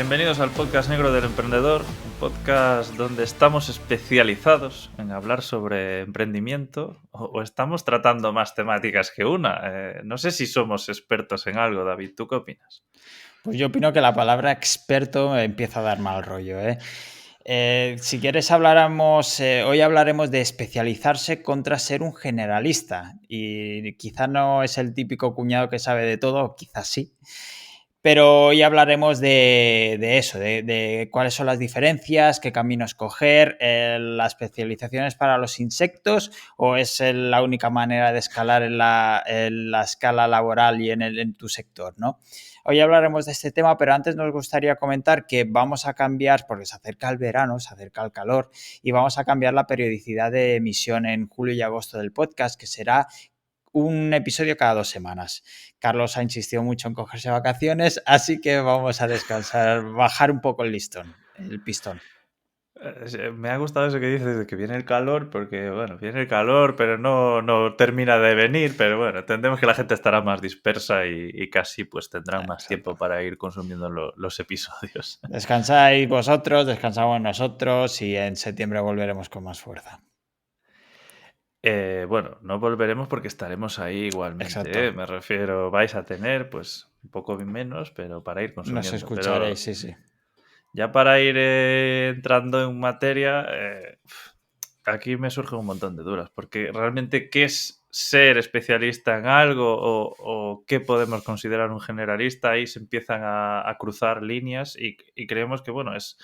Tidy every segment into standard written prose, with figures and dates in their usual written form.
Bienvenidos al podcast negro del emprendedor, un podcast donde estamos especializados en hablar sobre emprendimiento o estamos tratando más temáticas que una. No sé si somos expertos en algo, David, ¿tú qué opinas? Pues yo opino que la palabra experto empieza a dar mal rollo, ¿eh? Si quieres hoy hablaremos de especializarse contra ser un generalista. Y quizá no es el típico cuñado que sabe de todo, quizás sí. Pero hoy hablaremos de eso, de cuáles son las diferencias, qué camino escoger, la especialización es para los insectos o es la única manera de escalar en la escala laboral y en tu sector, ¿no? Hoy hablaremos de este tema, pero antes nos gustaría comentar que vamos a cambiar, porque se acerca el verano, se acerca el calor, y vamos a cambiar la periodicidad de emisión en julio y agosto del podcast, que será un episodio cada 2 semanas. Carlos ha insistido mucho en cogerse vacaciones, así que vamos a descansar, bajar un poco el listón, el pistón. Me ha gustado eso que dices de que viene el calor, porque bueno, viene el calor, pero no termina de venir, pero bueno, entendemos que la gente estará más dispersa y casi pues tendrán más tiempo Exacto. para ir consumiendo los episodios. Descansáis vosotros, descansamos nosotros y en septiembre volveremos con más fuerza. Bueno, no volveremos porque estaremos ahí Exacto. igualmente, ¿eh? Me refiero, vais a tener pues un poco menos, pero para ir Nos consumiendo. escucharéis, Pero sí, sí. ya para ir entrando en materia, aquí me surgen un montón de dudas, porque realmente, ¿qué es ser especialista en algo o qué podemos considerar un generalista? Ahí se empiezan a cruzar líneas y creemos que, bueno, es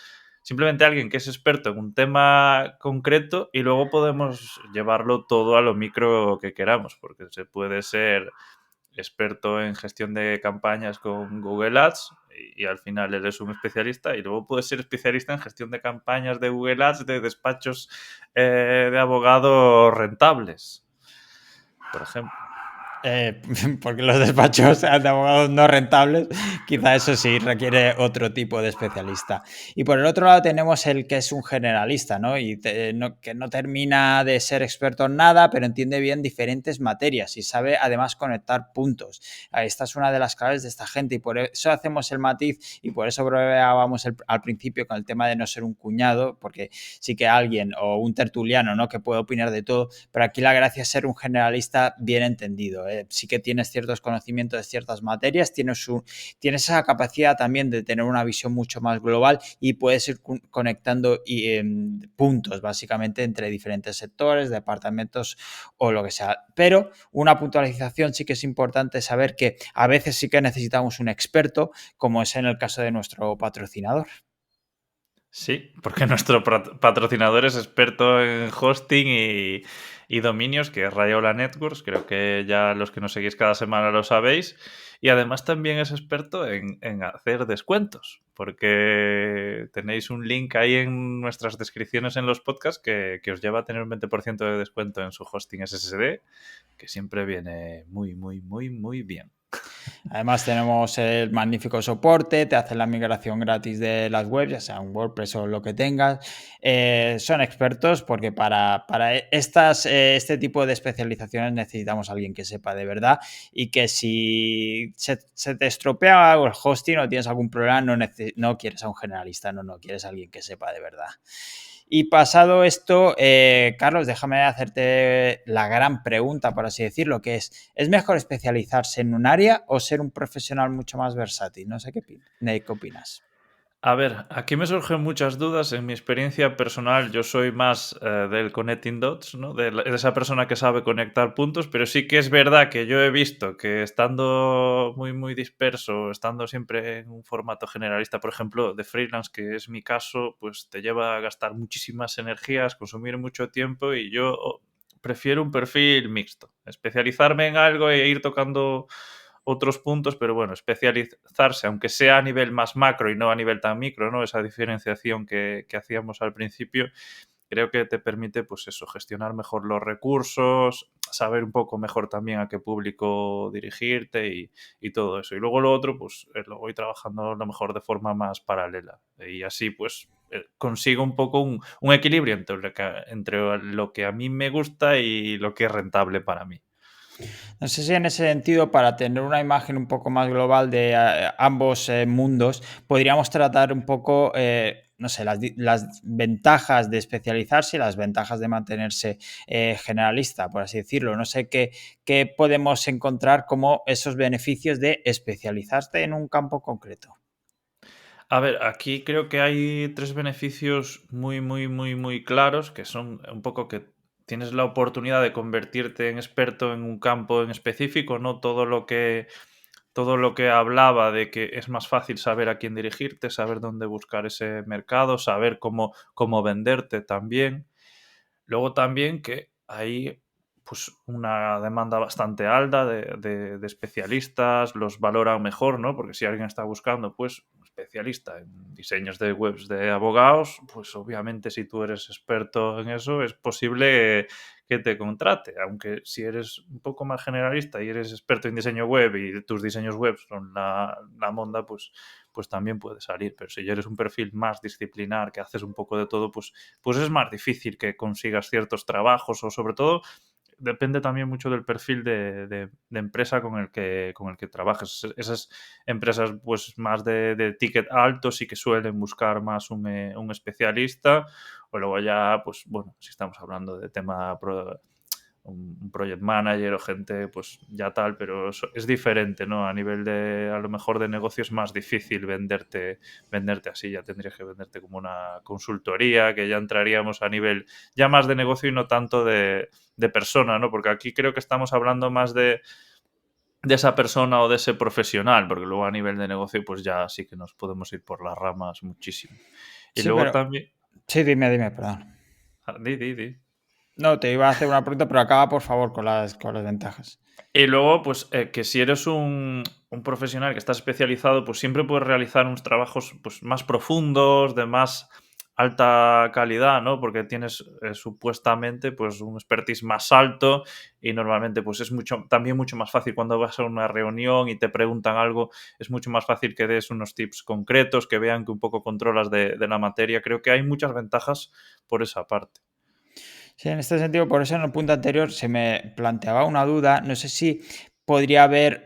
simplemente alguien que es experto en un tema concreto y luego podemos llevarlo todo a lo micro que queramos, porque se puede ser experto en gestión de campañas con Google Ads y al final eres un especialista y luego puedes ser especialista en gestión de campañas de Google Ads de despachos de abogados rentables, por ejemplo. Porque los despachos de abogados no rentables, quizá eso sí requiere otro tipo de especialista. Y por el otro lado tenemos el que es un generalista, ¿no? Que no termina de ser experto en nada, pero entiende bien diferentes materias y sabe además conectar puntos. Esta es una de las claves de esta gente y por eso hacemos el matiz y por eso probábamos al principio con el tema de no ser un cuñado, porque sí que alguien o un tertuliano, ¿no? Que puede opinar de todo, pero aquí la gracia es ser un generalista bien entendido. Sí que tienes ciertos conocimientos de ciertas materias, tienes esa capacidad también de tener una visión mucho más global y puedes ir conectando puntos básicamente entre diferentes sectores, departamentos o lo que sea. Pero una puntualización sí que es importante saber que a veces sí que necesitamos un experto, como es en el caso de nuestro patrocinador. Sí, porque nuestro patrocinador es experto en hosting y dominios, que es Rayola Networks. Creo que ya los que nos seguís cada semana lo sabéis. Y además también es experto en hacer descuentos, porque tenéis un link ahí en nuestras descripciones en los podcasts que os lleva a tener un 20% de descuento en su hosting SSD, que siempre viene muy, muy, muy, muy bien. Además tenemos el magnífico soporte, te hacen la migración gratis de las webs, ya sea un WordPress o lo que tengas. Son expertos porque para este tipo de especializaciones necesitamos a alguien que sepa de verdad y que si se te estropea el hosting o tienes algún problema, no quieres a un generalista, no quieres a alguien que sepa de verdad. Y pasado esto, Carlos, déjame hacerte la gran pregunta, por así decirlo, que ¿es mejor especializarse en un área o ser un profesional mucho más versátil? No sé qué opinas. A ver, aquí me surgen muchas dudas. En mi experiencia personal, yo soy más del connecting dots, ¿no? De esa persona que sabe conectar puntos, pero sí que es verdad que yo he visto que estando muy, muy disperso, estando siempre en un formato generalista, por ejemplo, de freelance, que es mi caso, pues te lleva a gastar muchísimas energías, consumir mucho tiempo y yo prefiero un perfil mixto. Especializarme en algo e ir tocando otros puntos, pero bueno, especializarse, aunque sea a nivel más macro y no a nivel tan micro, ¿no? Esa diferenciación que hacíamos al principio, creo que te permite, pues eso, gestionar mejor los recursos, saber un poco mejor también a qué público dirigirte y todo eso. Y luego lo otro, pues lo voy trabajando a lo mejor de forma más paralela. Y así, pues, consigo un poco un equilibrio entre lo que a mí me gusta y lo que es rentable para mí. No sé si en ese sentido, para tener una imagen un poco más global de ambos mundos, podríamos tratar un poco, no sé, las ventajas de especializarse y las ventajas de mantenerse generalista, por así decirlo. No sé qué podemos encontrar como esos beneficios de especializarte en un campo concreto. A ver, aquí creo que hay tres beneficios muy, muy, muy, muy claros, que son un poco que tienes la oportunidad de convertirte en experto en un campo en específico, ¿no? Todo lo que hablaba de que es más fácil saber a quién dirigirte, saber dónde buscar ese mercado, saber cómo venderte también. Luego también que hay pues una demanda bastante alta de especialistas, los valoran mejor, ¿no? Porque si alguien está buscando, pues, un especialista en diseños de webs de abogados, pues obviamente si tú eres experto en eso, es posible que te contrate. Aunque si eres un poco más generalista y eres experto en diseño web y tus diseños web son la monda, pues también puede salir. Pero si eres un perfil más disciplinar, que haces un poco de todo, pues es más difícil que consigas ciertos trabajos o sobre todo depende también mucho del perfil de empresa con el que trabajes. Esas empresas pues más de ticket alto sí que suelen buscar más un especialista o luego ya pues bueno, si estamos hablando de tema un project manager o gente pues ya tal, pero es diferente, ¿no? A nivel de, a lo mejor de negocio es más difícil venderte así, ya tendrías que venderte como una consultoría, que ya entraríamos a nivel ya más de negocio y no tanto de persona, ¿no? Porque aquí creo que estamos hablando más de esa persona o de ese profesional, porque luego a nivel de negocio pues ya sí que nos podemos ir por las ramas muchísimo. Y Sí, luego pero... también... Sí, dime, perdón. Di. No, te iba a hacer una pregunta, pero acaba por favor con las ventajas. Y luego, pues, que si eres un profesional que está especializado, pues siempre puedes realizar unos trabajos pues, más profundos, de más alta calidad, ¿no? Porque tienes supuestamente pues un expertise más alto y normalmente pues es también mucho más fácil cuando vas a una reunión y te preguntan algo, es mucho más fácil que des unos tips concretos, que vean que un poco controlas de la materia. Creo que hay muchas ventajas por esa parte. Sí, en este sentido, por eso en el punto anterior se me planteaba una duda. No sé si podría haber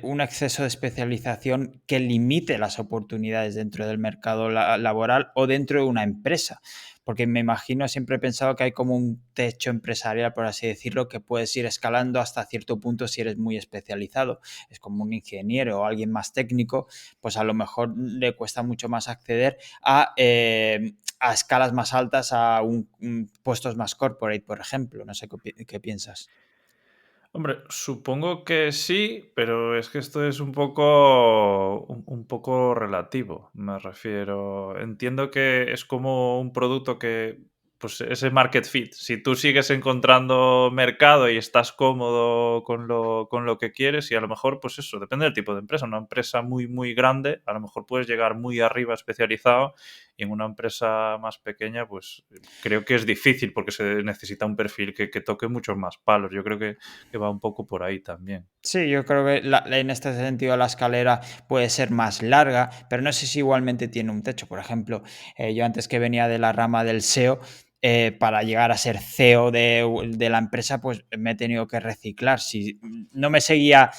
un exceso de especialización que limite las oportunidades dentro del mercado laboral o dentro de una empresa. Porque me imagino, siempre he pensado que hay como un techo empresarial, por así decirlo, que puedes ir escalando hasta cierto punto si eres muy especializado. Es como un ingeniero o alguien más técnico, pues a lo mejor le cuesta mucho más acceder a escalas más altas, a puestos más corporate, por ejemplo. No sé qué piensas. Hombre, supongo que sí, pero es que esto es un poco relativo, me refiero. Entiendo que es como un producto que, pues ese market fit, si tú sigues encontrando mercado y estás cómodo con lo que quieres y a lo mejor, pues eso, depende del tipo de empresa. Una empresa muy, muy grande, a lo mejor puedes llegar muy arriba especializado y en una empresa más pequeña, pues creo que es difícil porque se necesita un perfil que toque muchos más palos. Yo creo que va un poco por ahí también. Sí, yo creo que en este sentido la escalera puede ser más larga, pero no sé si igualmente tiene un techo. Por ejemplo, yo antes que venía de la rama del SEO, para llegar a ser CEO de la empresa, pues me he tenido que reciclar. Si no me servía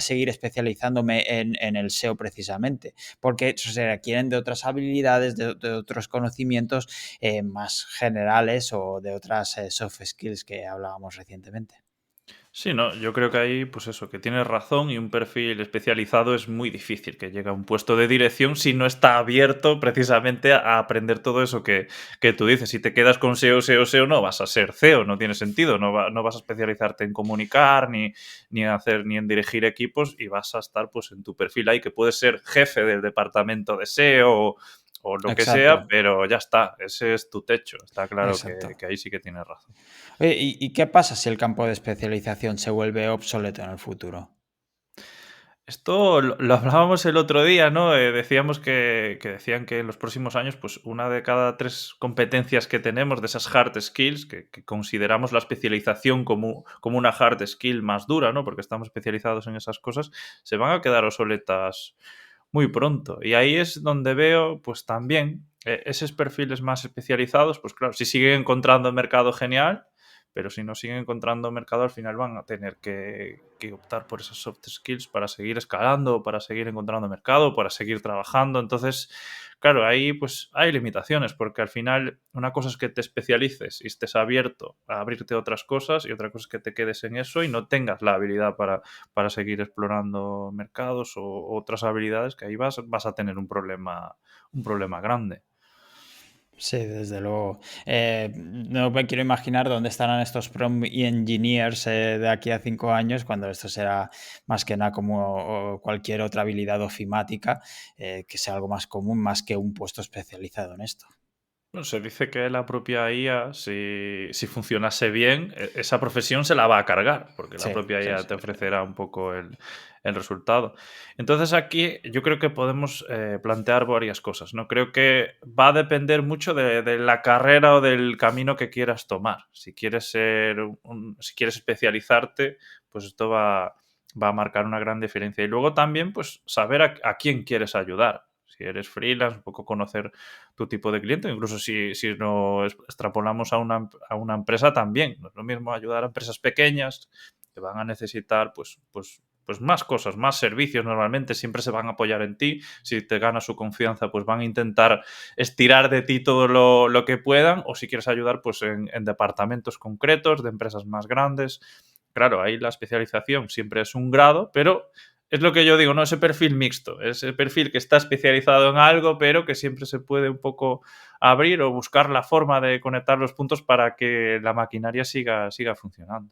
seguir especializándome en el SEO precisamente, porque se requieren de otras habilidades, de otros conocimientos más generales o de otras soft skills que hablábamos recientemente. Sí, no, yo creo que ahí, pues eso, que tienes razón y un perfil especializado es muy difícil que llegue a un puesto de dirección si no está abierto precisamente a aprender todo eso que tú dices. Si te quedas con SEO, SEO, SEO, no vas a ser CEO, no tiene sentido, no vas a especializarte en comunicar ni en dirigir equipos y vas a estar pues en tu perfil ahí, que puedes ser jefe del departamento de SEO o lo que Exacto, sea, pero ya está, ese es tu techo. Está claro exacto. que ahí sí que tienes razón. Oye, ¿y qué pasa si el campo de especialización se vuelve obsoleto en el futuro? Esto lo hablábamos el otro día, ¿no? Decíamos que decían que en los próximos años, pues una de cada tres competencias que tenemos, de esas hard skills, que consideramos la especialización como una hard skill más dura, ¿no? Porque estamos especializados en esas cosas, se van a quedar obsoletas muy pronto. Y ahí es donde veo, pues también, esos perfiles más especializados, pues claro, si siguen encontrando mercado genial, pero si no siguen encontrando mercado, al final van a tener que optar por esas soft skills para seguir escalando, para seguir encontrando mercado, para seguir trabajando. Entonces, claro, ahí pues hay limitaciones, porque al final una cosa es que te especialices y estés abierto a abrirte a otras cosas, y otra cosa es que te quedes en eso y no tengas la habilidad para seguir explorando mercados o otras habilidades, que ahí vas a tener un problema grande. Sí, desde luego. No me quiero imaginar dónde estarán estos prompt engineers de aquí a 5 años, cuando esto será más que nada como cualquier otra habilidad ofimática, que sea algo más común, más que un puesto especializado en esto. Bueno, se dice que la propia IA, si funcionase bien, esa profesión se la va a cargar, porque la Sí, propia sí, IA sí, te sí. ofrecerá un poco el resultado. Entonces aquí yo creo que podemos plantear varias cosas, ¿no? Creo que va a depender mucho de la carrera o del camino que quieras tomar. Si quieres si quieres especializarte, pues esto va a marcar una gran diferencia. Y luego también, pues, saber a quién quieres ayudar. Si eres freelance, un poco conocer tu tipo de cliente, incluso si nos extrapolamos a una empresa también. No es lo mismo ayudar a empresas pequeñas que van a necesitar pues más cosas, más servicios normalmente, siempre se van a apoyar en ti. Si te ganas su confianza, pues van a intentar estirar de ti todo lo que puedan, o si quieres ayudar pues en departamentos concretos de empresas más grandes. Claro, ahí la especialización siempre es un grado, pero es lo que yo digo, ¿no? Ese perfil mixto, ese perfil que está especializado en algo, pero que siempre se puede un poco abrir o buscar la forma de conectar los puntos para que la maquinaria siga funcionando.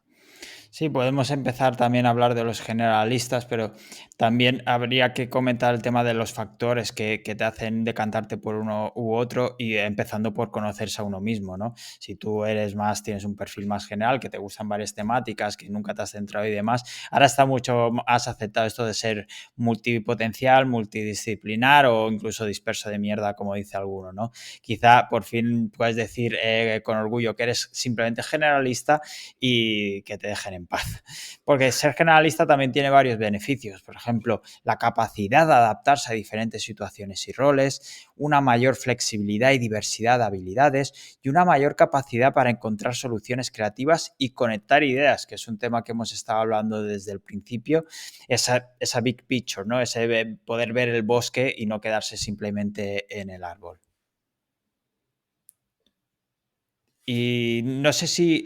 Sí, podemos empezar también a hablar de los generalistas, pero también habría que comentar el tema de los factores que te hacen decantarte por uno u otro y empezando por conocerse a uno mismo, ¿no? Si tú eres más, tienes un perfil más general, que te gustan varias temáticas, que nunca te has centrado y demás, ahora está mucho más aceptado esto de ser multipotencial, multidisciplinar o incluso disperso de mierda, como dice alguno, ¿no? Quizá por fin puedes decir con orgullo que eres simplemente generalista y que te dejen en paz. Porque ser generalista también tiene varios beneficios. Por ejemplo, la capacidad de adaptarse a diferentes situaciones y roles, una mayor flexibilidad y diversidad de habilidades y una mayor capacidad para encontrar soluciones creativas y conectar ideas, que es un tema que hemos estado hablando desde el principio, esa big picture, ¿no? Ese poder ver el bosque y no quedarse simplemente en el árbol. Y no sé si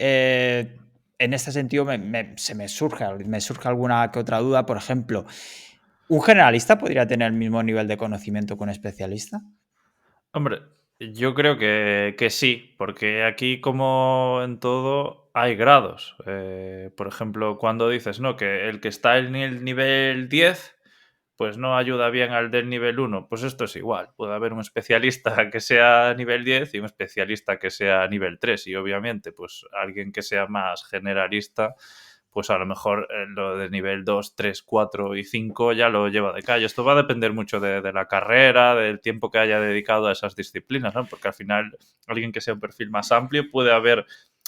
en este sentido me surge alguna que otra duda. Por ejemplo, ¿un generalista podría tener el mismo nivel de conocimiento que un especialista? Hombre, yo creo que sí, porque aquí, como en todo, hay grados. Por ejemplo, cuando dices, no, que el que está en el nivel 10 pues no ayuda bien al del nivel 1, pues esto es igual. Puede haber un especialista que sea nivel 10 y un especialista que sea nivel 3. Y obviamente, pues alguien que sea más generalista, pues a lo mejor lo de nivel 2, 3, 4 y 5 ya lo lleva de calle. Esto va a depender mucho de la carrera, del tiempo que haya dedicado a esas disciplinas, ¿no? Porque al final alguien que sea un perfil más amplio puede haber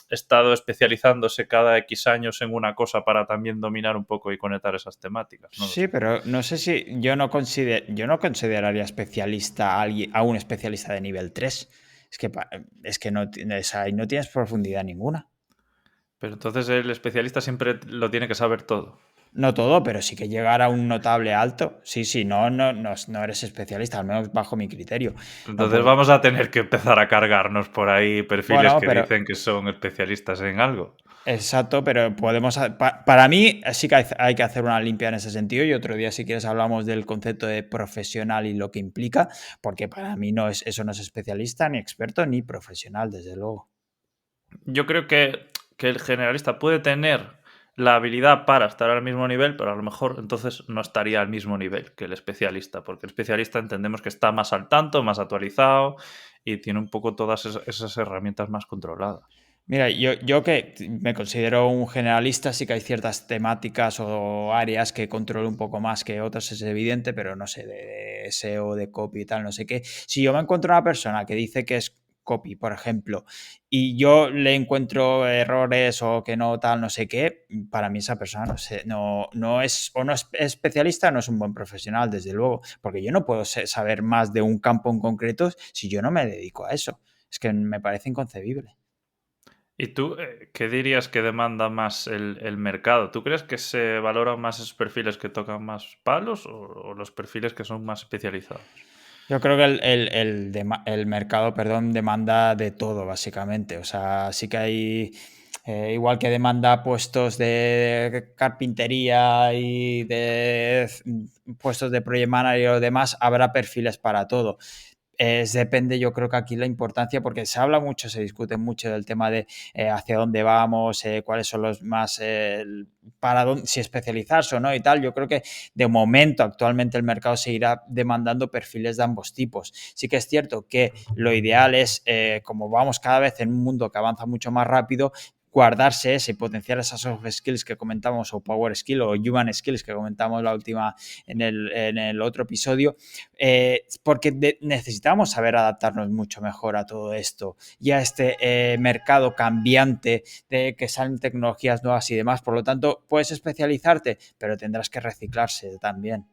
estado especializándose cada X años en una cosa para también dominar un poco y conectar esas temáticas, no lo Sí, sé. pero no sé si yo no consideraría especialista a un especialista de nivel 3. Es que no, ahí no tienes profundidad ninguna. Pero entonces el especialista siempre lo tiene que saber todo. No todo, pero sí que llegar a un notable alto. Sí, sí, no eres especialista, al menos bajo mi criterio. No Entonces puede. vamos a tener que empezar a cargarnos por ahí perfiles Bueno, que pero dicen que son especialistas en algo. exacto, pero podemos. Para mí sí que hay que hacer una limpia en ese sentido. Y otro día, si quieres, hablamos del concepto de profesional y lo que implica, porque para mí eso no es especialista, ni experto, ni profesional, desde luego. Yo creo que el generalista puede tener la habilidad para estar al mismo nivel, pero a lo mejor entonces no estaría al mismo nivel que el especialista, porque el especialista entendemos que está más al tanto, más actualizado y tiene un poco todas esas herramientas más controladas. Mira, yo que me considero un generalista, sí que hay ciertas temáticas o áreas que controlo un poco más que otras, es evidente, pero no sé, de SEO, de copy y tal, no sé qué. Si yo me encuentro una persona que dice que es copy, por ejemplo, y yo le encuentro errores o que no tal, no sé qué, para mí esa persona no sé, no es o no es especialista, no es un buen profesional, desde luego, porque yo no puedo saber más de un campo en concreto si yo no me dedico a eso. Es que me parece inconcebible. ¿Y tú qué dirías que demanda más el mercado? ¿Tú crees que se valoran más esos perfiles que tocan más palos o los perfiles que son más especializados? Yo creo que el mercado, perdón, demanda de todo, básicamente. O sea, sí que hay, igual que demanda puestos de carpintería y de puestos de project manager o demás, habrá perfiles para todo. Depende, yo creo que aquí la importancia, porque se habla mucho, se discute mucho del tema de hacia dónde vamos, cuáles son los más, para dónde, si especializarse o no y tal. Yo creo que de momento actualmente el mercado seguirá demandando perfiles de ambos tipos. Sí que es cierto que lo ideal es, como vamos cada vez en un mundo que avanza mucho más rápido, guardarse ese y potenciar esas soft skills que comentamos o power skill o human skills que comentamos la última en el otro episodio, porque necesitamos saber adaptarnos mucho mejor a todo esto y a este mercado cambiante de que salen tecnologías nuevas y demás. Por lo tanto, puedes especializarte, pero tendrás que reciclarse también.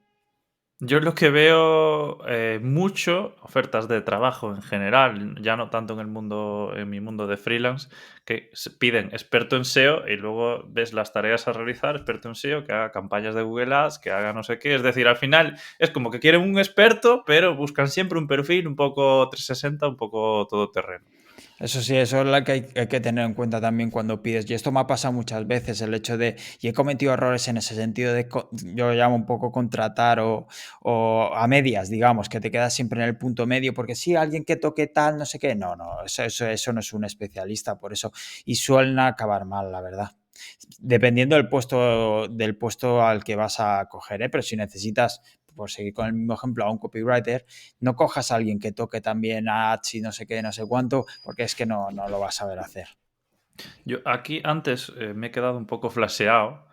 Yo lo que veo mucho, ofertas de trabajo en general, ya no tanto en el mundo, en mi mundo de freelance, que piden experto en SEO y luego ves las tareas a realizar, experto en SEO, que haga campañas de Google Ads, que haga no sé qué. Es decir, al final es como que quieren un experto, pero buscan siempre un perfil un poco 360, un poco todoterreno. Eso sí, eso es lo que hay que tener en cuenta también cuando pides. Y esto me ha pasado muchas veces, el hecho de, y he cometido errores en ese sentido de, yo lo llamo un poco contratar o a medias, digamos, que te quedas siempre en el punto medio, porque sí, alguien que toque tal, no sé qué. No, no, eso no es un especialista, por eso. Y suelen acabar mal, la verdad. Dependiendo del puesto al que vas a coger, ¿eh? Pero si necesitas, por seguir con el mismo ejemplo, a un copywriter, no cojas a alguien que toque también ads y no sé qué, no sé cuánto, porque es que no lo vas a saber hacer. Yo aquí antes me he quedado un poco flasheado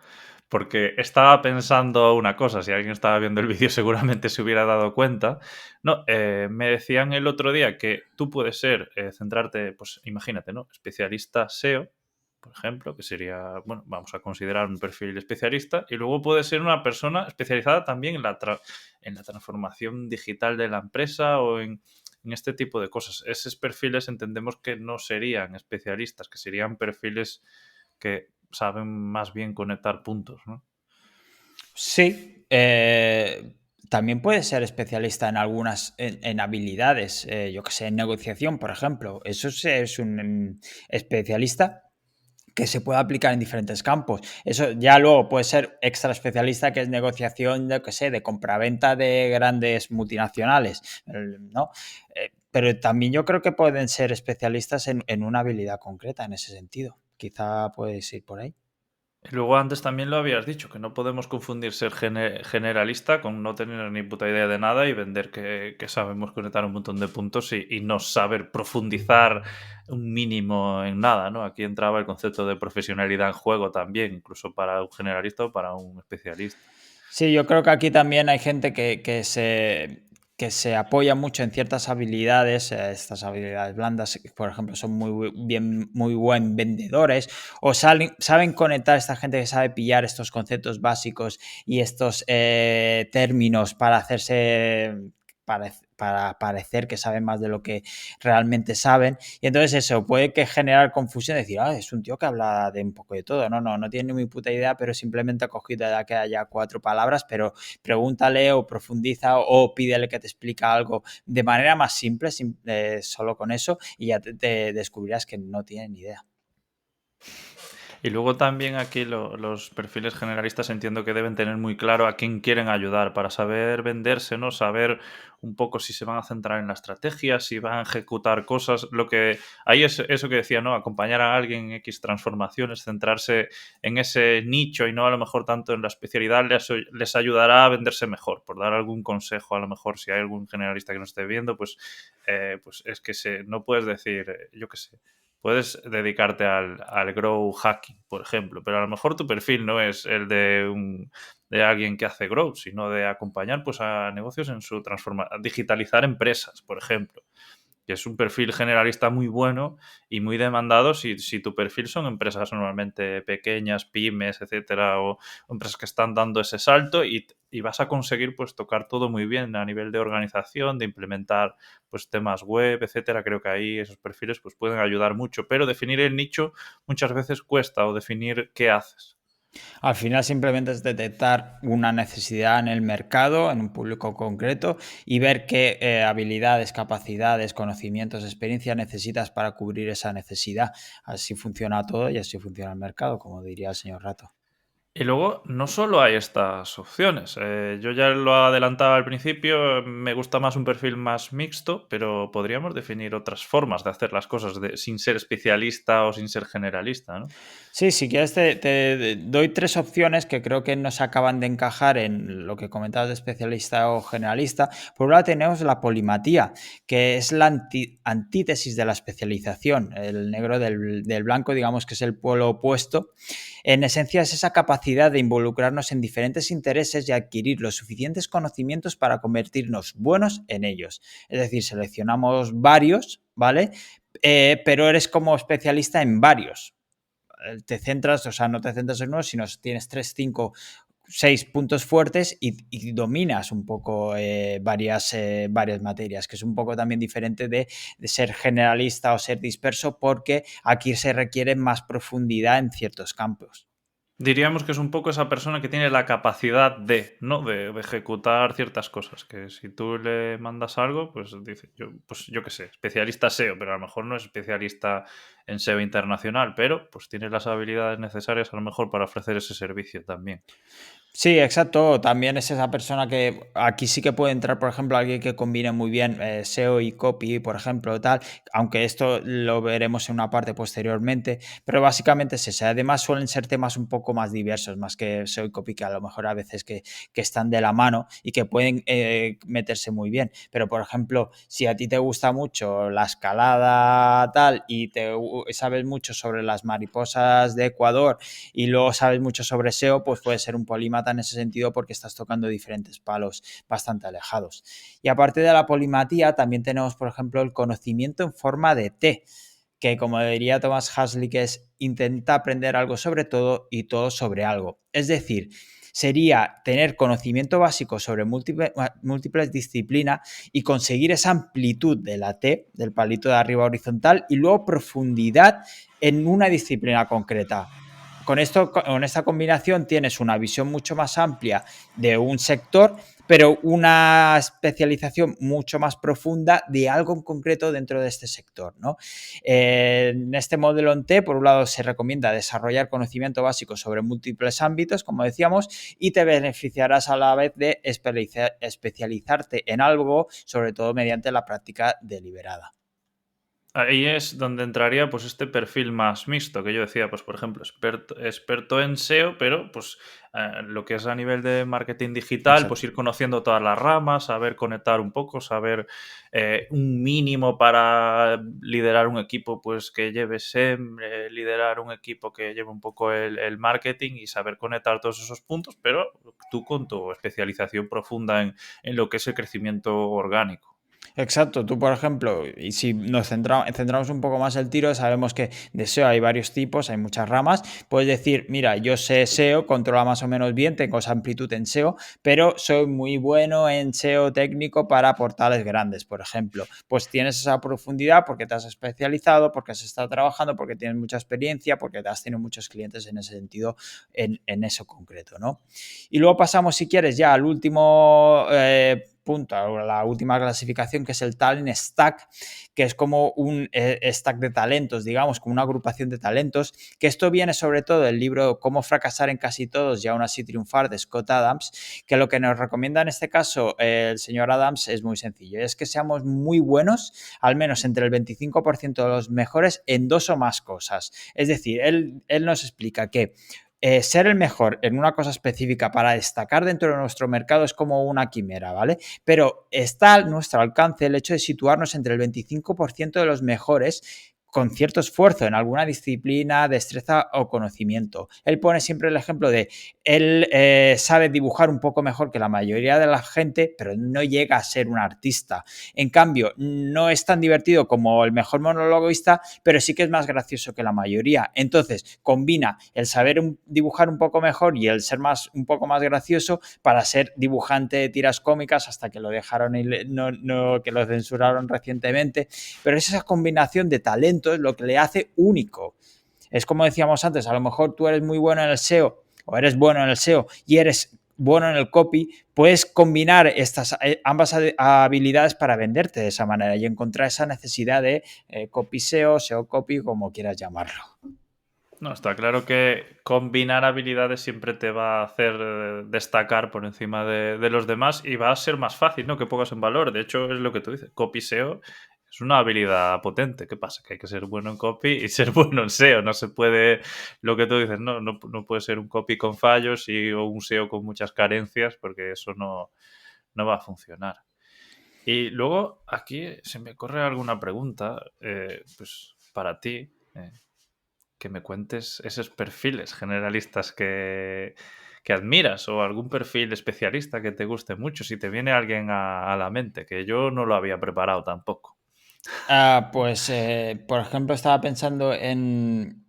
porque estaba pensando una cosa, si alguien estaba viendo el vídeo seguramente se hubiera dado cuenta. No, me decían el otro día que tú puedes ser, centrarte, pues imagínate, ¿no? Especialista SEO, por ejemplo, que sería, bueno, vamos a considerar un perfil especialista, y luego puedes ser una persona especializada también en la transformación digital de la empresa o en este tipo de cosas. Esos perfiles entendemos que no serían especialistas, que serían perfiles que saben más bien conectar puntos, ¿no? Sí, también puedes ser especialista en algunas en habilidades, yo que sé, en negociación, por ejemplo. Eso es un especialista que se puede aplicar en diferentes campos. Eso ya luego puede ser extra especialista, que es negociación, de, que sé, de compraventa de grandes multinacionales, ¿no? Pero también yo creo que pueden ser especialistas en una habilidad concreta en ese sentido. Quizá puedes ir por ahí. Y luego antes también lo habías dicho, que no podemos confundir ser generalista con no tener ni puta idea de nada y vender que sabemos conectar un montón de puntos y no saber profundizar un mínimo en nada, ¿no? Aquí entraba el concepto de profesionalidad en juego también, incluso para un generalista o para un especialista. Sí, yo creo que aquí también hay gente que se apoya mucho en ciertas habilidades, estas habilidades blandas, por ejemplo, son muy buen vendedores, o saben conectar esta gente que sabe pillar estos conceptos básicos y estos términos para para parecer que saben más de lo que realmente saben. Y entonces eso puede que generar confusión, decir, ah, es un tío que habla de un poco de todo. No tiene ni muy puta idea, pero simplemente ha cogido ya que haya cuatro palabras, pero pregúntale o profundiza o pídele que te explique algo de manera más simple, solo con eso, y ya te descubrirás que no tiene ni idea. Y luego también aquí los perfiles generalistas entiendo que deben tener muy claro a quién quieren ayudar para saber venderse, ¿no? Saber un poco si se van a centrar en la estrategia, si van a ejecutar cosas. Lo que ahí es eso que decía, ¿no? Acompañar a alguien en X transformaciones, centrarse en ese nicho y no a lo mejor tanto en la especialidad les ayudará a venderse mejor. Por dar algún consejo, a lo mejor si hay algún generalista que no esté viendo, pues es que no puedes decir, yo qué sé. Puedes dedicarte al grow hacking, por ejemplo, pero a lo mejor tu perfil no es el de alguien que hace grow, sino de acompañar pues, a negocios en su transformación, digitalizar empresas, por ejemplo. que es un perfil generalista muy bueno y muy demandado si tu perfil son empresas normalmente pequeñas, pymes, etcétera, o empresas que están dando ese salto y vas a conseguir pues tocar todo muy bien a nivel de organización, de implementar pues temas web, etcétera. Creo que ahí esos perfiles pues pueden ayudar mucho, pero definir el nicho muchas veces cuesta o definir qué haces. Al final simplemente es detectar una necesidad en el mercado, en un público concreto, y ver qué habilidades, capacidades, conocimientos, experiencia necesitas para cubrir esa necesidad. Así funciona todo y así funciona el mercado, como diría el señor Rato. Y luego, no solo hay estas opciones. Yo ya lo adelantaba al principio, me gusta más un perfil más mixto, pero podríamos definir otras formas de hacer las cosas sin ser especialista o sin ser generalista, ¿no? Sí, si quieres te doy tres opciones que creo que no se acaban de encajar en lo que comentabas de especialista o generalista. Por un lado tenemos la polimatía, que es la antítesis de la especialización. El negro del blanco, digamos que es el polo opuesto. En esencia es esa capacidad de involucrarnos en diferentes intereses y adquirir los suficientes conocimientos para convertirnos buenos en ellos. Es decir, seleccionamos varios, ¿vale? Pero eres como especialista en varios. Te centras, o sea, no te centras en uno, sino tienes 3, 5, 6 puntos fuertes y dominas un poco varias materias, que es un poco también diferente de ser generalista o ser disperso, porque aquí se requiere más profundidad en ciertos campos. Diríamos que es un poco esa persona que tiene la capacidad de, ¿no? De ejecutar ciertas cosas. Que si tú le mandas algo, pues dice, pues yo qué sé, especialista SEO, pero a lo mejor no es especialista en SEO internacional, pero pues tiene las habilidades necesarias a lo mejor para ofrecer ese servicio también. Sí, exacto. También es esa persona que aquí sí que puede entrar, por ejemplo, alguien que combine muy bien SEO y copy, por ejemplo, tal, aunque esto lo veremos en una parte posteriormente, pero básicamente es ese. Además suelen ser temas un poco más diversos, más que SEO y copy, que a lo mejor a veces que están de la mano y que pueden meterse muy bien. Pero, por ejemplo, si a ti te gusta mucho la escalada tal y sabes mucho sobre las mariposas de Ecuador y luego sabes mucho sobre SEO, pues puede ser un polímata en ese sentido porque estás tocando diferentes palos bastante alejados. Y aparte de la polimatía, también tenemos, por ejemplo, el conocimiento en forma de T, que como diría Thomas Hasley, que es intenta aprender algo sobre todo y todo sobre algo. Es decir, sería tener conocimiento básico sobre múltiples disciplinas y conseguir esa amplitud de la T, del palito de arriba horizontal, y luego profundidad en una disciplina concreta. Con esta combinación tienes una visión mucho más amplia de un sector, pero una especialización mucho más profunda de algo en concreto dentro de este sector, ¿no? En este modelo en T, por un lado, se recomienda desarrollar conocimiento básico sobre múltiples ámbitos, como decíamos, y te beneficiarás a la vez de especializarte en algo, sobre todo mediante la práctica deliberada. Ahí es donde entraría pues este perfil más mixto que yo decía, pues por ejemplo, experto en SEO, pero pues lo que es a nivel de marketing digital, pues Exacto. ir conociendo todas las ramas, saber conectar un poco, saber un mínimo para liderar un equipo pues que lleve SEM, liderar un equipo que lleve un poco el marketing y saber conectar todos esos puntos, pero tú con tu especialización profunda en lo que es el crecimiento orgánico. Exacto, tú por ejemplo, y si nos centramos un poco más el tiro, sabemos que de SEO hay varios tipos, hay muchas ramas. Puedes decir, mira, yo sé SEO, controla más o menos bien, tengo esa amplitud en SEO, pero soy muy bueno en SEO técnico para portales grandes, por ejemplo. Pues tienes esa profundidad porque te has especializado, porque has estado trabajando, porque tienes mucha experiencia, porque te has tenido muchos clientes en ese sentido, en eso concreto, ¿no? Y luego pasamos, si quieres, ya al último punto, a la última clasificación, que es el Talent Stack, que es como un stack de talentos, digamos, como una agrupación de talentos, que esto viene sobre todo del libro Cómo fracasar en casi todos y aún así triunfar, de Scott Adams, que lo que nos recomienda en este caso el señor Adams es muy sencillo, es que seamos muy buenos, al menos entre el 25% de los mejores en dos o más cosas. Es decir, él nos explica que ser el mejor en una cosa específica para destacar dentro de nuestro mercado es como una quimera, ¿vale? Pero está a nuestro alcance el hecho de situarnos entre el 25% de los mejores con cierto esfuerzo en alguna disciplina, destreza o conocimiento. Él pone siempre el ejemplo de él sabe dibujar un poco mejor que la mayoría de la gente, pero no llega a ser un artista. En cambio, no es tan divertido como el mejor monologuista, pero sí que es más gracioso que la mayoría. Entonces, combina el saber dibujar un poco mejor y el ser un poco más gracioso para ser dibujante de tiras cómicas hasta que lo dejaron y que lo censuraron recientemente. Pero es esa combinación de talentos lo que le hace único. Es como decíamos antes, a lo mejor tú eres muy bueno en el SEO o eres bueno en el SEO y eres bueno en el copy, puedes combinar ambas habilidades para venderte de esa manera y encontrar esa necesidad de copy SEO, SEO copy, como quieras llamarlo. No, está claro que combinar habilidades siempre te va a hacer destacar por encima de los demás y va a ser más fácil, ¿no? Que pongas en valor. De hecho, es lo que tú dices. Copy SEO es una habilidad potente. ¿Qué pasa? Que hay que ser bueno en copy y ser bueno en SEO. No se puede, lo que tú dices, no puede ser un copy con fallos o un SEO con muchas carencias porque eso no va a funcionar. Y luego aquí se me corre alguna pregunta, pues para ti. Que me cuentes esos perfiles generalistas que admiras o algún perfil especialista que te guste mucho, si te viene alguien a la mente, que yo no lo había preparado tampoco. Pues, por ejemplo, estaba pensando en,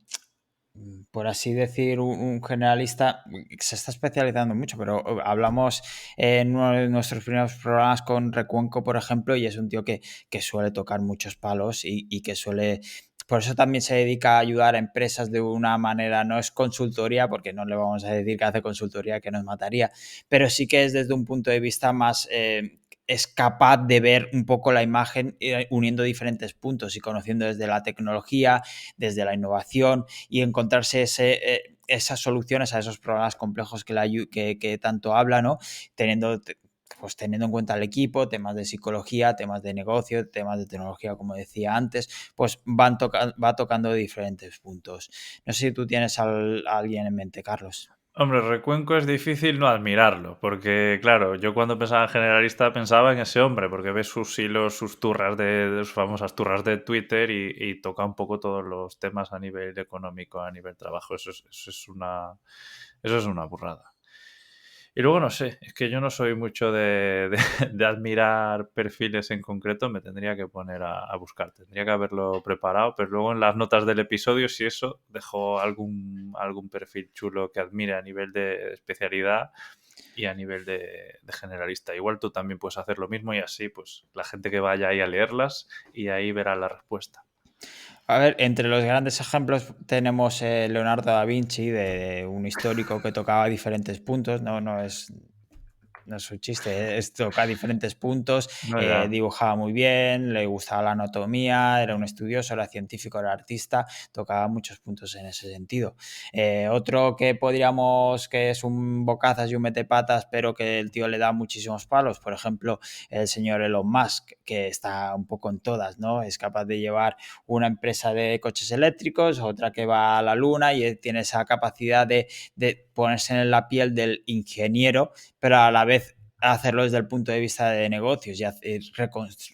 por así decir, un generalista que se está especializando mucho, pero hablamos en uno de nuestros primeros programas con Recuenco, por ejemplo, y es un tío que suele tocar muchos palos y que suele... Por eso también se dedica a ayudar a empresas de una manera, no es consultoría, porque no le vamos a decir que hace consultoría que nos mataría, pero sí que es desde un punto de vista más es capaz de ver un poco la imagen uniendo diferentes puntos y conociendo desde la tecnología, desde la innovación y encontrarse esas soluciones a esos problemas complejos que tanto habla, ¿no? Teniendo pues teniendo en cuenta el equipo, temas de psicología, temas de negocio, temas de tecnología, como decía antes, pues va tocando diferentes puntos. No sé si tú tienes a alguien en mente, Carlos. Hombre, Recuenco es difícil no admirarlo, porque claro, yo cuando pensaba en generalista pensaba en ese hombre, porque ves sus hilos, sus turras de sus famosas turras de Twitter y toca un poco todos los temas a nivel económico, a nivel trabajo. Eso es una burrada. Y luego no sé, es que yo no soy mucho de admirar perfiles en concreto, me tendría que poner a buscar, tendría que haberlo preparado, pero luego en las notas del episodio, si eso, dejo algún perfil chulo que admire a nivel de especialidad y a nivel de generalista. Igual tú también puedes hacer lo mismo y así, pues la gente que vaya ahí a leerlas y ahí verá la respuesta. A ver, entre los grandes ejemplos tenemos Leonardo da Vinci, de un histórico que tocaba diferentes puntos, no es un chiste, toca diferentes puntos, No, ya. dibujaba muy bien, le gustaba la anatomía, era un estudioso, era científico, era artista, tocaba muchos puntos en ese sentido. Otro que podríamos, que es un bocazas y un metepatas, pero que el tío le da muchísimos palos, por ejemplo, el señor Elon Musk, que está un poco en todas, ¿no? Es capaz de llevar una empresa de coches eléctricos, otra que va a la luna y tiene esa capacidad de ponerse en la piel del ingeniero, pero a la vez hacerlo desde el punto de vista de negocios y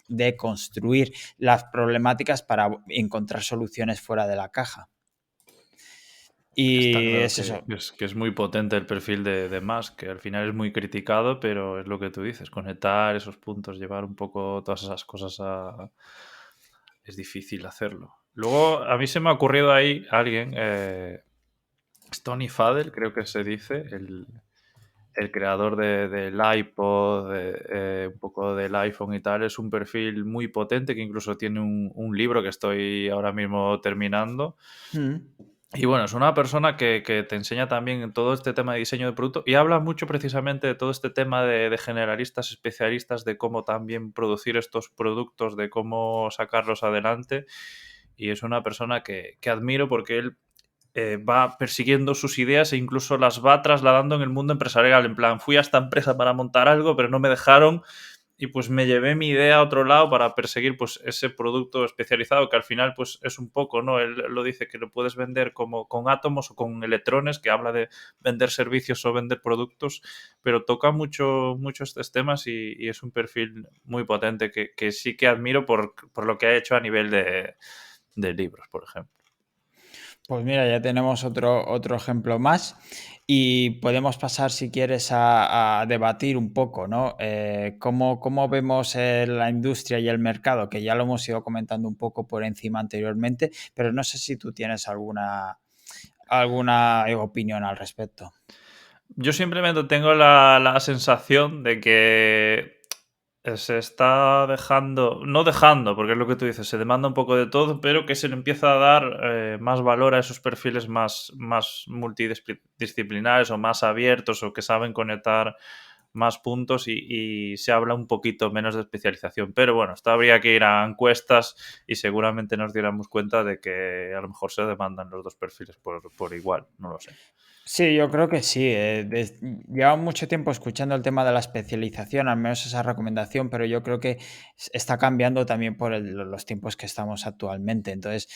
de construir las problemáticas para encontrar soluciones fuera de la caja. Está Y claro es eso. que es muy potente el perfil de Musk, que al final es muy criticado, pero es lo que tú dices, conectar esos puntos, llevar un poco todas esas cosas a... Es difícil hacerlo. Luego, a mí se me ha ocurrido ahí alguien, Stony Fadel, creo que se dice, el creador del iPod, un poco del iPhone y tal, es un perfil muy potente que incluso tiene un libro que estoy ahora mismo terminando. Mm. Y bueno, es una persona que te enseña también todo este tema de diseño de producto y habla mucho precisamente de todo este tema de generalistas, especialistas, de cómo también producir estos productos, de cómo sacarlos adelante. Y es una persona que admiro porque él va persiguiendo sus ideas e incluso las va trasladando en el mundo empresarial. En plan, fui a esta empresa para montar algo, pero no me dejaron y pues me llevé mi idea a otro lado para perseguir pues ese producto especializado que al final pues es un poco, ¿no? Él lo dice que lo puedes vender como con átomos o con electrones, que habla de vender servicios o vender productos, pero toca mucho estos temas y es un perfil muy potente que sí que admiro por lo que ha hecho a nivel de libros, por ejemplo. Pues mira, ya tenemos otro ejemplo más y podemos pasar, si quieres, a debatir un poco, ¿no? ¿Cómo vemos la industria y el mercado? Que ya lo hemos ido comentando un poco por encima anteriormente, pero no sé si tú tienes alguna opinión al respecto. Yo simplemente tengo la sensación de que se está dejando, no dejando, porque es lo que tú dices, se demanda un poco de todo, pero que se le empieza a dar más valor a esos perfiles más multidisciplinares o más abiertos o que saben conectar más puntos y se habla un poquito menos de especialización. Pero bueno, esto habría que ir a encuestas y seguramente nos diéramos cuenta de que a lo mejor se demandan los dos perfiles por igual, no lo sé. Sí, yo creo que sí. Llevo mucho tiempo escuchando el tema de la especialización, al menos esa recomendación, pero yo creo que está cambiando también por los tiempos que estamos actualmente. Entonces,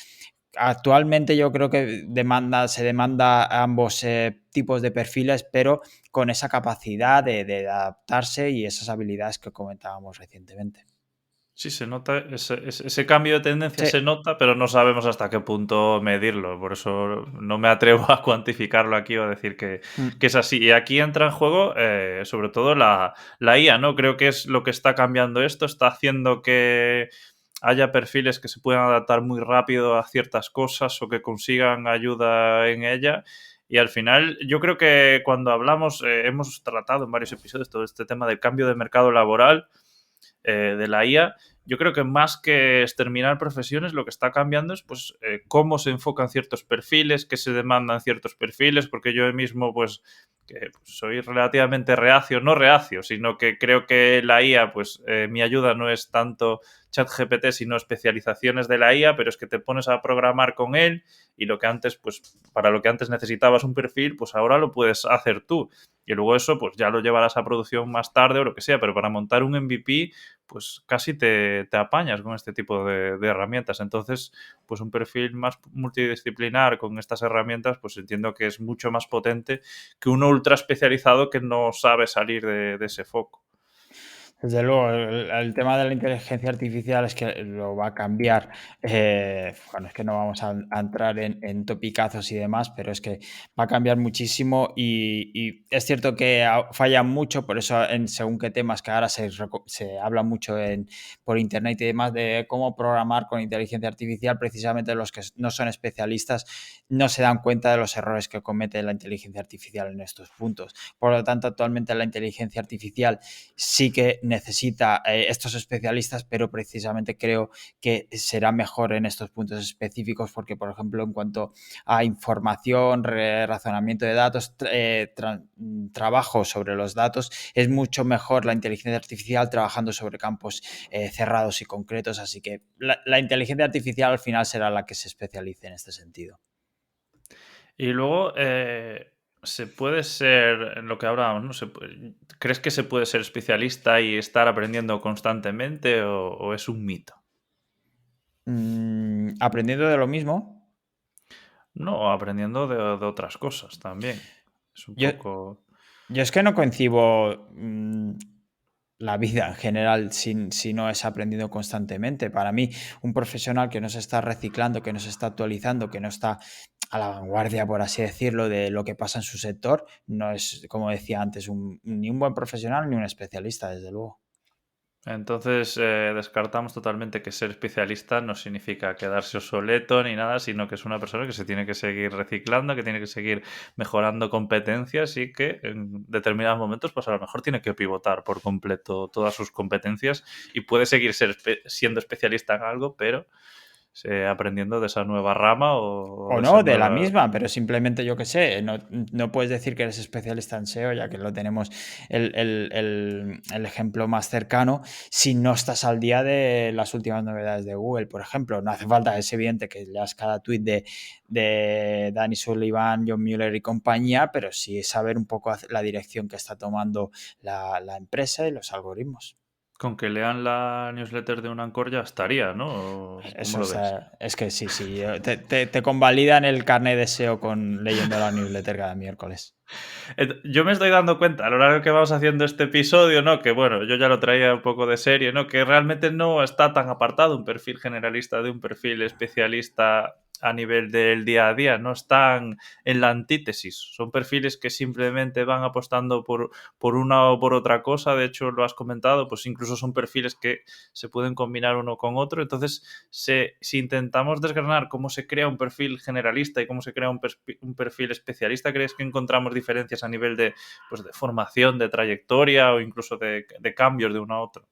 actualmente yo creo que se demanda a ambos tipos de perfiles, pero con esa capacidad de adaptarse y esas habilidades que comentábamos recientemente. Sí, se nota, ese cambio de tendencia Sí. se nota, pero no sabemos hasta qué punto medirlo. Por eso no me atrevo a cuantificarlo aquí o a decir que Mm. es así. Y aquí entra en juego, sobre todo, la IA, ¿no? Creo que es lo que está cambiando esto, está haciendo que haya perfiles que se puedan adaptar muy rápido a ciertas cosas o que consigan ayuda en ella. Y al final, yo creo que cuando hablamos, hemos tratado en varios episodios todo este tema del cambio de mercado laboral de la IA, yo creo que más que exterminar profesiones, lo que está cambiando es pues cómo se enfocan ciertos perfiles, qué se demandan ciertos perfiles, porque yo mismo pues que soy relativamente reacio, no reacio, sino que creo que la IA, pues mi ayuda no es tanto ChatGPT, sino especializaciones de la IA, pero es que te pones a programar con él y lo que antes, pues para lo que antes necesitabas un perfil, pues ahora lo puedes hacer tú. Y luego eso, pues ya lo llevarás a producción más tarde o lo que sea, pero para montar un MVP, pues casi te apañas con este tipo de herramientas. Entonces, pues un perfil más multidisciplinar con estas herramientas, pues entiendo que es mucho más potente que uno ultra especializado que no sabe salir de ese foco. Desde luego, el tema de la inteligencia artificial es que lo va a cambiar. Bueno, es que no vamos a entrar en topicazos y demás, pero es que va a cambiar muchísimo y es cierto que falla mucho, por eso en según qué temas que ahora se habla mucho por internet y demás de cómo programar con inteligencia artificial, precisamente los que no son especialistas no se dan cuenta de los errores que comete la inteligencia artificial en estos puntos. Por lo tanto, actualmente la inteligencia artificial sí que necesita estos especialistas, pero precisamente creo que será mejor en estos puntos específicos porque, por ejemplo, en cuanto a información, razonamiento de datos, trabajo sobre los datos, es mucho mejor la inteligencia artificial trabajando sobre campos cerrados y concretos, así que la inteligencia artificial al final será la que se especialice en este sentido. Y luego, se puede ser, en lo que hablábamos, ¿no? ¿Crees que se puede ser especialista y estar aprendiendo constantemente o es un mito? Aprendiendo de lo mismo. No, aprendiendo de otras cosas también. Es un Yo, poco... Yo es que no concibo la vida en general si no es aprendiendo constantemente. Para mí, un profesional que no se está reciclando, que no se está actualizando, que no está a la vanguardia, por así decirlo, de lo que pasa en su sector, no es, como decía antes, ni un buen profesional ni un especialista, desde luego. Entonces, descartamos totalmente que ser especialista no significa quedarse obsoleto ni nada, sino que es una persona que se tiene que seguir reciclando, que tiene que seguir mejorando competencias y que en determinados momentos, pues a lo mejor tiene que pivotar por completo todas sus competencias y puede seguir siendo especialista en algo, pero aprendiendo de esa nueva rama o O de esa no, de la nueva... misma, pero simplemente yo qué sé, no puedes decir que eres especialista en SEO, ya que lo tenemos el ejemplo más cercano, si no estás al día de las últimas novedades de Google, por ejemplo. No hace falta, es evidente que leas cada tweet de Danny Sullivan, John Mueller y compañía, pero sí saber un poco la dirección que está tomando la empresa y los algoritmos. Con que lean la newsletter de Unancor ya estaría, ¿no? ¿O cómo Eso lo ves? es que sí, te convalidan el carnet de SEO con leyendo la newsletter cada miércoles. Yo me estoy dando cuenta a lo largo que vamos haciendo este episodio, ¿no? Que bueno, yo ya lo traía un poco de serie, ¿no? Que realmente no está tan apartado un perfil generalista de un perfil especialista a nivel del día a día, no están en la antítesis, son perfiles que simplemente van apostando por una o por otra cosa, de hecho lo has comentado, pues incluso son perfiles que se pueden combinar uno con otro, entonces si intentamos desgranar cómo se crea un perfil generalista y cómo se crea un perfil especialista, ¿crees que encontramos diferencias a nivel de, pues, de formación, de trayectoria o incluso de cambios de uno a otro?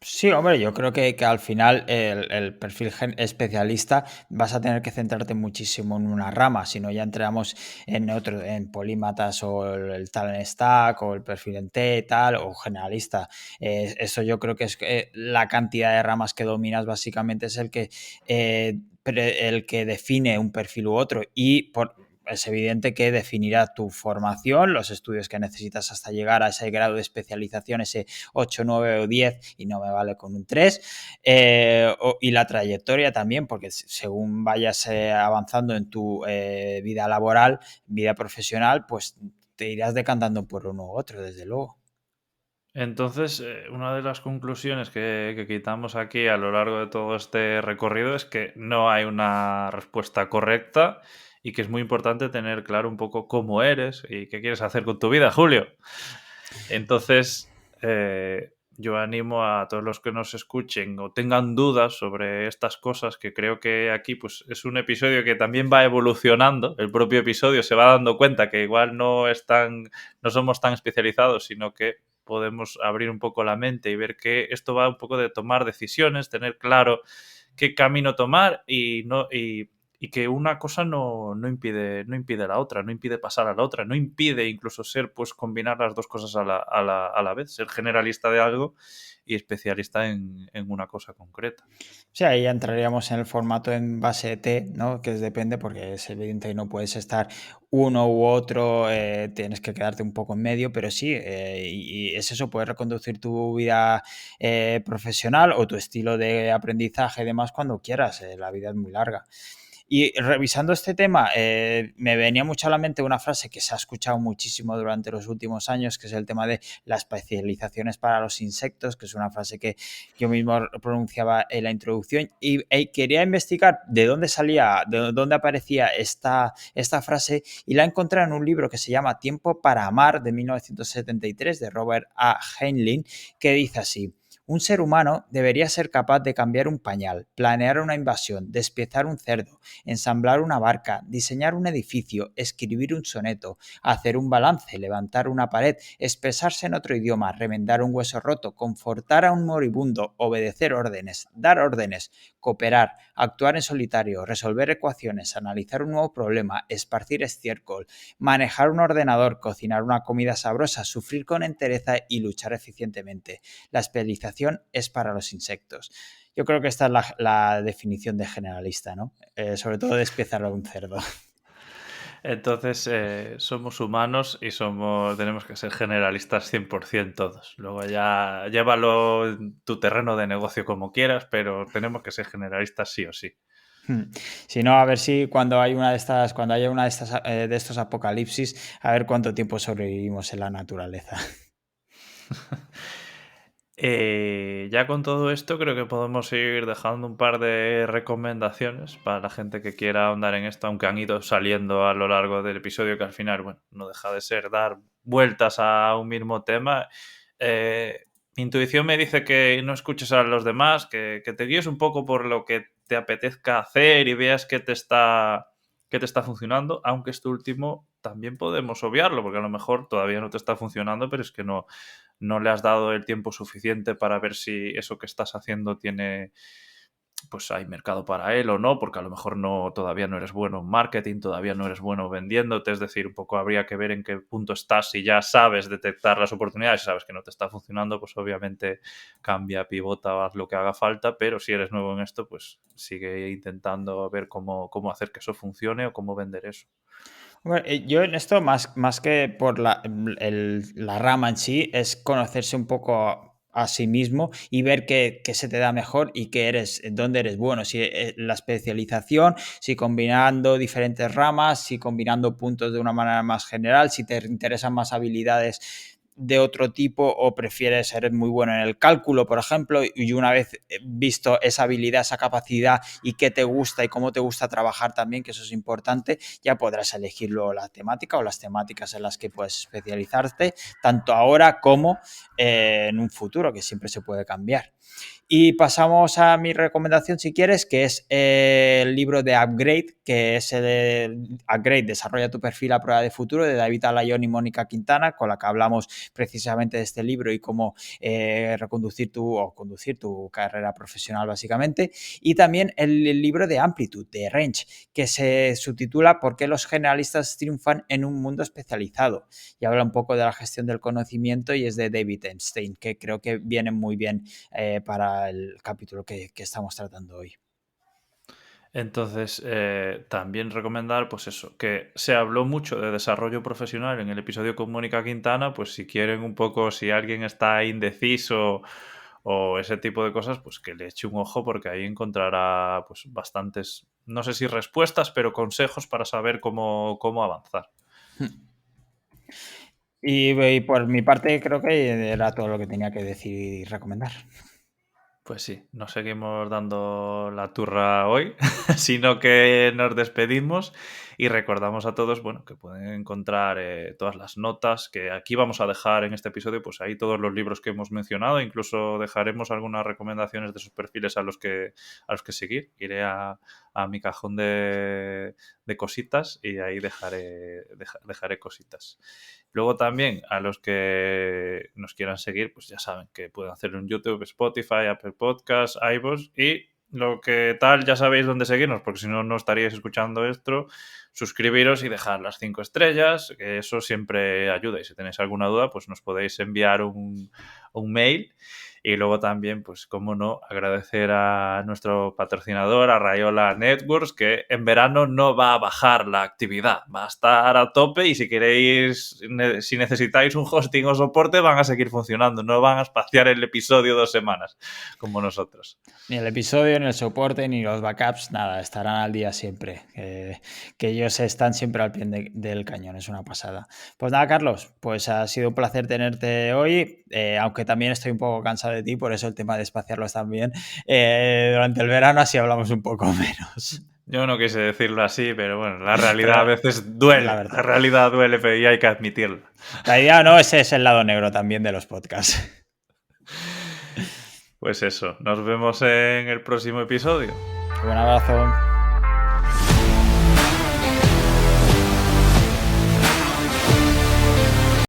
Sí, hombre, yo creo que al final el perfil especialista vas a tener que centrarte muchísimo en una rama, si no ya entramos en polímatas o el talent stack o el perfil en T, tal, o generalista. Eso yo creo que es la cantidad de ramas que dominas básicamente es el que define un perfil u otro es evidente que definirá tu formación, los estudios que necesitas hasta llegar a ese grado de especialización, ese 8 9 o 10 y no me vale con un 3 y la trayectoria también, porque según vayas avanzando en tu vida laboral, vida profesional, pues te irás decantando por uno u otro, desde luego. Entonces, una de las conclusiones que quitamos aquí a lo largo de todo este recorrido es que no hay una respuesta correcta y que es muy importante tener claro un poco cómo eres y qué quieres hacer con tu vida, Julio. Entonces, yo animo a todos los que nos escuchen o tengan dudas sobre estas cosas, que creo que aquí pues, es un episodio que también va evolucionando. El propio episodio se va dando cuenta que igual no somos tan especializados, sino que podemos abrir un poco la mente y ver que esto va un poco de tomar decisiones, tener claro qué camino tomar y que una cosa no impide la otra, no impide pasar a la otra, no impide incluso ser, pues, combinar las dos cosas a la vez, ser generalista de algo y especialista en una cosa concreta. Sí, ahí ya entraríamos en el formato en base T, ¿no? Que depende, porque es evidente que no puedes estar uno u otro, tienes que quedarte un poco en medio, pero sí, y es eso, puedes reconducir tu vida profesional o tu estilo de aprendizaje y demás cuando quieras, la vida es muy larga. Y revisando este tema, me venía mucho a la mente una frase que se ha escuchado muchísimo durante los últimos años, que es el tema de las especializaciones para los insectos, que es una frase que yo mismo pronunciaba en la introducción. Y quería investigar de dónde salía, de dónde aparecía esta frase, y la encontré en un libro que se llama Tiempo para amar, de 1973, de Robert A. Heinlein, que dice así: un ser humano debería ser capaz de cambiar un pañal, planear una invasión, despiezar un cerdo, ensamblar una barca, diseñar un edificio, escribir un soneto, hacer un balance, levantar una pared, expresarse en otro idioma, remendar un hueso roto, confortar a un moribundo, obedecer órdenes, dar órdenes, cooperar, actuar en solitario, resolver ecuaciones, analizar un nuevo problema, esparcir estiércol, manejar un ordenador, cocinar una comida sabrosa, sufrir con entereza y luchar eficientemente. La especialización es para los insectos. Yo creo que esta es la definición de generalista, ¿no? Sobre todo despiezarlo a un cerdo. Entonces, somos humanos y tenemos que ser generalistas 100% todos. Luego ya llévalo en tu terreno de negocio como quieras, pero tenemos que ser generalistas sí o sí. Si no, a ver si cuando hay una de estas, cuando haya una de estas de estos apocalipsis, a ver cuánto tiempo sobrevivimos en la naturaleza. Ya con todo esto creo que podemos ir dejando un par de recomendaciones para la gente que quiera ahondar en esto, aunque han ido saliendo a lo largo del episodio, que al final, bueno, no deja de ser dar vueltas a un mismo tema. Mi intuición me dice que no escuches a los demás, que te guíes un poco por lo que te apetezca hacer y veas que te está funcionando, aunque esto último también podemos obviarlo, porque a lo mejor todavía no te está funcionando, pero es que no le has dado el tiempo suficiente para ver si eso que estás haciendo pues hay mercado para él o no, porque a lo mejor todavía no eres bueno en marketing, todavía no eres bueno vendiéndote, es decir, un poco habría que ver en qué punto estás. Si ya sabes detectar las oportunidades y sabes que no te está funcionando, pues obviamente cambia, pivota, haz lo que haga falta, pero si eres nuevo en esto, pues sigue intentando ver cómo hacer que eso funcione o cómo vender eso. Bueno, yo en esto, más que por la rama en sí, es conocerse un poco a sí mismo y ver qué se te da mejor y dónde eres bueno. Si la especialización, si combinando diferentes ramas, si combinando puntos de una manera más general, si te interesan más habilidades de otro tipo o prefieres ser muy bueno en el cálculo, por ejemplo, y una vez visto esa habilidad, esa capacidad y qué te gusta y cómo te gusta trabajar también, que eso es importante, ya podrás elegir luego la temática o las temáticas en las que puedes especializarte, tanto ahora como en un futuro, que siempre se puede cambiar. Y pasamos a mi recomendación, si quieres, que es el libro de Upgrade, que es el Upgrade, Desarrolla tu perfil a prueba de futuro, de David Alayón y Mónica Quintana, con la que hablamos precisamente de este libro y cómo conducir tu carrera profesional, básicamente. Y también el libro de Amplitude, de Range, que se subtitula ¿Por qué los generalistas triunfan en un mundo especializado? Y habla un poco de la gestión del conocimiento y es de David Einstein, que creo que viene muy bien para el capítulo que estamos tratando hoy. Entonces, también recomendar, pues eso, que se habló mucho de desarrollo profesional en el episodio con Mónica Quintana, pues si quieren un poco, si alguien está indeciso o ese tipo de cosas, pues que le eche un ojo porque ahí encontrará pues bastantes, no sé si respuestas, pero consejos para saber cómo avanzar. Y por mi parte creo que era todo lo que tenía que decir y recomendar. Pues sí, no seguimos dando la turra hoy, sino que nos despedimos y recordamos a todos, bueno, que pueden encontrar todas las notas que aquí vamos a dejar en este episodio, pues ahí todos los libros que hemos mencionado, incluso dejaremos algunas recomendaciones de sus perfiles a los que seguir. Iré a mi cajón de cositas y ahí dejaré cositas. Luego también a los que nos quieran seguir, pues ya saben que pueden hacerlo en YouTube, Spotify, Apple Podcasts, iVoox y lo que tal, ya sabéis dónde seguirnos, porque si no, no estaríais escuchando esto. Suscribiros y dejar las 5 estrellas, que eso siempre ayuda. Y si tenéis alguna duda, pues nos podéis enviar un mail. Y luego también, pues cómo no, agradecer a nuestro patrocinador, a Rayola Networks, que en verano no va a bajar la actividad, va a estar a tope y si queréis, si necesitáis un hosting o soporte, van a seguir funcionando, no van a espaciar el episodio 2 semanas, como nosotros. Ni el episodio, ni el soporte, ni los backups, nada, estarán al día siempre. Que ellos están siempre al pie del cañón, es una pasada. Pues nada, Carlos, pues ha sido un placer tenerte hoy, aunque también estoy un poco cansado de ti, por eso el tema de espaciarlos también. Durante el verano así hablamos un poco menos. Yo no quise decirlo así, pero bueno, la realidad a veces duele, la verdad. realidad duele, pero y hay que admitirlo. La idea no, ese es el lado negro también de los podcasts. Pues eso, nos vemos en el próximo episodio. Un abrazo.